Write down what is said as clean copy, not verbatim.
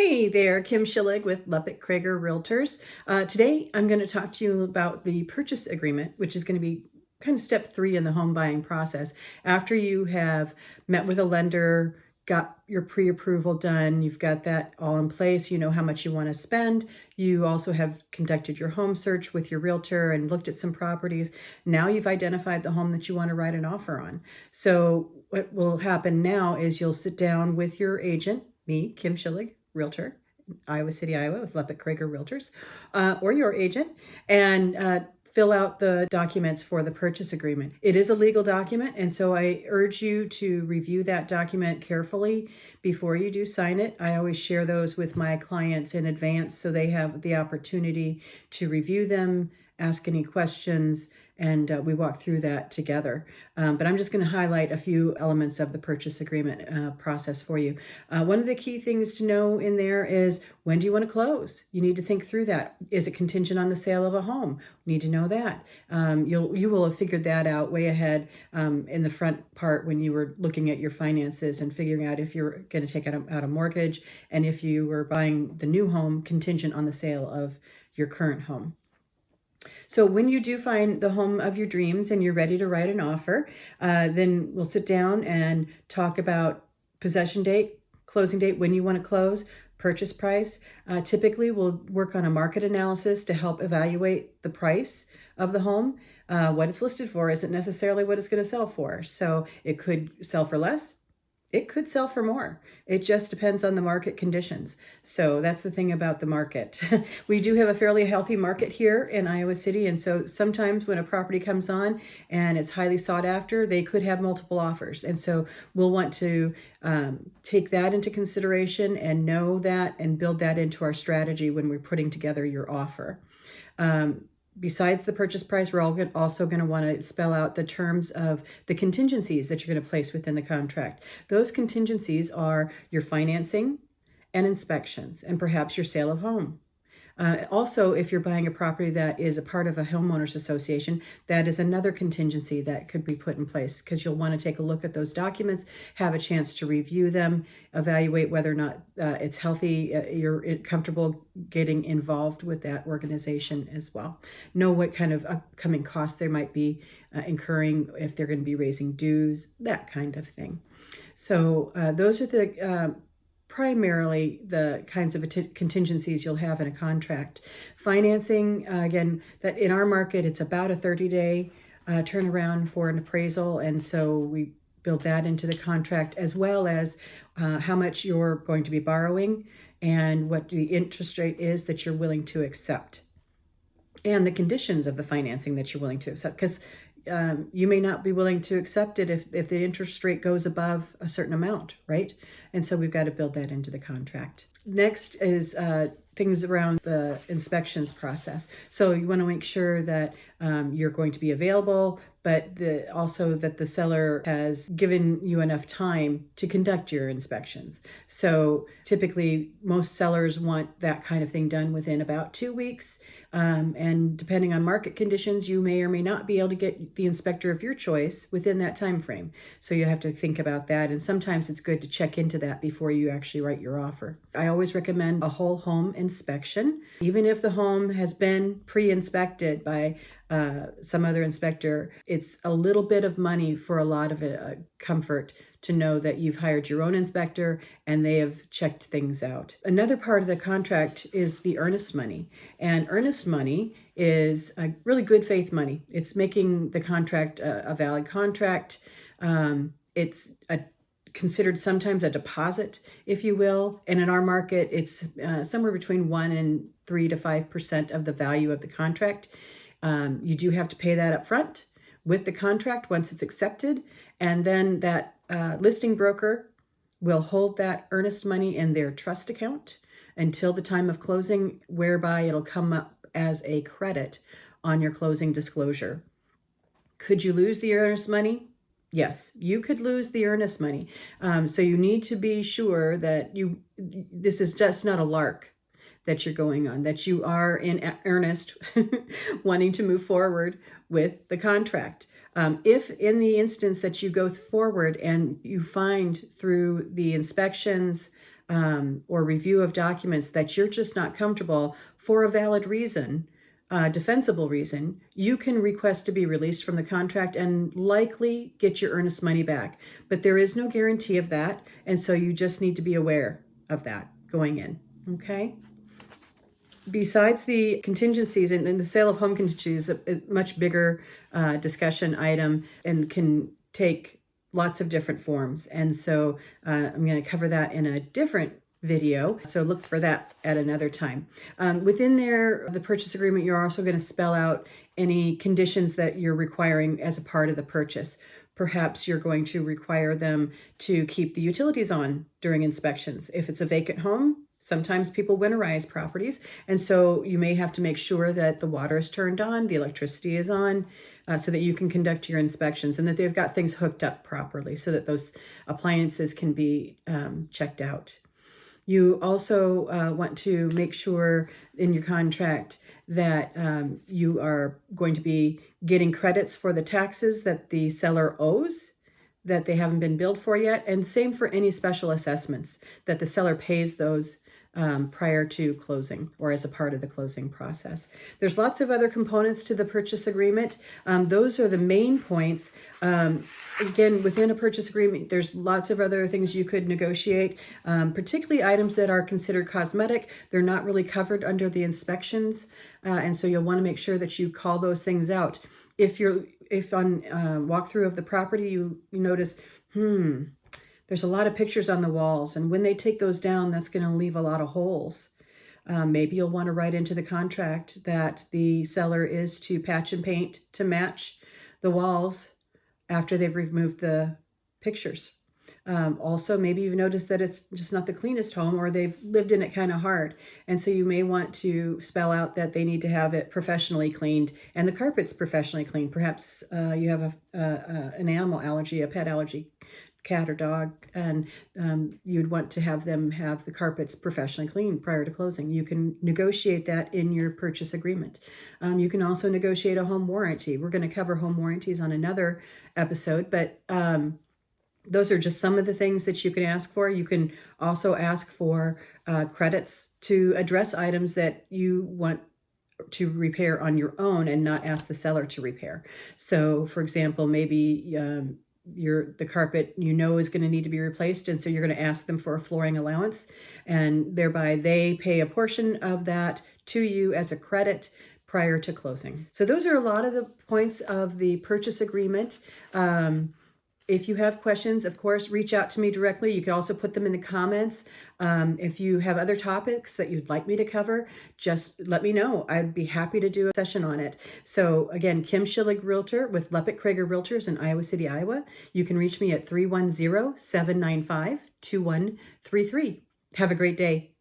Hey there, Kim Schillig with Lubbock Krager Realtors. Today I'm going to talk to you about the purchase agreement, which is going to be kind of step 3 in the home buying process. After you have met with a lender, got your pre-approval done, you've got that all in place, you know how much you want to spend. You also have conducted your home search with your realtor and looked at some properties. Now you've identified the home that you want to write an offer on. So what will happen now is you'll sit down with your agent, me, Kim Schillig, Realtor, Iowa City, Iowa, with Lubbock Krager Realtors, or your agent, and fill out the documents for the purchase agreement. It is a legal document, and so I urge you to review that document carefully before you do sign it. I always share those with my clients in advance so they have the opportunity to review them, ask any questions, and we walk through that together. But I'm just going to highlight a few elements of the purchase agreement process for you. One of the key things to know in there is, when do you want to close? You need to think through that. Is it contingent on the sale of a home? You need to know that. You will have figured that out way ahead in the front part when you were looking at your finances and figuring out if you're going to take out a mortgage and if you were buying the new home contingent on the sale of your current home. So when you do find the home of your dreams and you're ready to write an offer, then we'll sit down and talk about possession date, closing date, when you want to close, purchase price. Typically, we'll work on a market analysis to help evaluate the price of the home. What it's listed for isn't necessarily what it's going to sell for. So it could sell for less. It could sell for more. It just depends on the market conditions. So that's the thing about the market. We do have a fairly healthy market here in Iowa City. And so sometimes when a property comes on and it's highly sought after, they could have multiple offers. And so we'll want to take that into consideration and know that and build that into our strategy when we're putting together your offer. Besides the purchase price, we're also going to want to spell out the terms of the contingencies that you're going to place within the contract. Those contingencies are your financing and inspections and perhaps your sale of home. Also, if you're buying a property that is a part of a homeowners association, that is another contingency that could be put in place, because you'll want to take a look at those documents, have a chance to review them, evaluate whether or not it's healthy, you're comfortable getting involved with that organization as well. Know what kind of upcoming costs they might be incurring, if they're going to be raising dues, that kind of thing. So those are the primarily the kinds of contingencies you'll have in a contract. Financing, again, that in our market, it's about a 30-day turnaround for an appraisal. And so we build that into the contract, as well as how much you're going to be borrowing and what the interest rate is that you're willing to accept, and the conditions of the financing that you're willing to accept, because you may not be willing to accept it if the interest rate goes above a certain amount, right? And so we've got to build that into the contract. Next is things around the inspections process. So you want to make sure that you're going to be available, but also that the seller has given you enough time to conduct your inspections. So typically, most sellers want that kind of thing done within about 2 weeks. And depending on market conditions, you may or may not be able to get the inspector of your choice within that time frame. So you have to think about that. And sometimes it's good to check into that before you actually write your offer. I always recommend a whole home inspection. Even if the home has been pre-inspected by some other inspector, it's a little bit of money for a lot of comfort to know that you've hired your own inspector and they have checked things out. Another part of the contract is the earnest money. And earnest money is a really good faith money. It's making the contract a valid contract. It's considered sometimes a deposit, if you will. And in our market, it's somewhere between 1 and 3 to 5% of the value of the contract. You do have to pay that up front with the contract once it's accepted. And then that listing broker will hold that earnest money in their trust account until the time of closing, whereby it'll come up as a credit on your closing disclosure. Could you lose the earnest money? Yes, you could lose the earnest money. So you need to be sure that this is just not a lark that you're going on, that you are in earnest wanting to move forward with the contract. If in the instance that you go forward and you find through the inspections, or review of documents that you're just not comfortable for a valid reason, defensible reason, you can request to be released from the contract and likely get your earnest money back. But there is no guarantee of that, and so you just need to be aware of that going in, okay? Besides the contingencies, and the sale of home contingencies is a much bigger discussion item and can take lots of different forms. And so I'm going to cover that in a different video. So look for that at another time. Within there, the purchase agreement, you're also going to spell out any conditions that you're requiring as a part of the purchase. Perhaps you're going to require them to keep the utilities on during inspections. If it's a vacant home, sometimes people winterize properties, and so you may have to make sure that the water is turned on, the electricity is on, so that you can conduct your inspections and that they've got things hooked up properly so that those appliances can be checked out. You also want to make sure in your contract that you are going to be getting credits for the taxes that the seller owes that they haven't been billed for yet, and same for any special assessments that the seller pays those prior to closing or as a part of the closing process. There's lots of other components to the purchase agreement. Those are the main points. Again, within a purchase agreement, there's lots of other things you could negotiate, particularly items that are considered cosmetic. They're not really covered under the inspections, and so you'll want to make sure that you call those things out. If on walkthrough of the property you notice, there's a lot of pictures on the walls, and when they take those down, that's going to leave a lot of holes. Maybe you'll want to write into the contract that the seller is to patch and paint to match the walls after they've removed the pictures. Also, maybe you've noticed that it's just not the cleanest home, or they've lived in it kind of hard. And so you may want to spell out that they need to have it professionally cleaned and the carpets professionally cleaned. Perhaps you have an animal allergy, a pet allergy, cat or dog, and you'd want to have them have the carpets professionally cleaned prior to closing. You can negotiate that in your purchase agreement. You can also negotiate a home warranty. We're going to cover home warranties on another episode, but those are just some of the things that you can ask for. You can also ask for credits to address items that you want to repair on your own and not ask the seller to repair. So, for example, maybe the carpet is going to need to be replaced, and so you're going to ask them for a flooring allowance, and thereby they pay a portion of that to you as a credit prior to closing. So those are a lot of the points of the purchase agreement. If you have questions, of course, reach out to me directly. You can also put them in the comments. If you have other topics that you'd like me to cover, just let me know. I'd be happy to do a session on it. So again, Kim Schillig, Realtor with Leppert Krager Realtors in Iowa City, Iowa. You can reach me at 310-795-2133. Have a great day.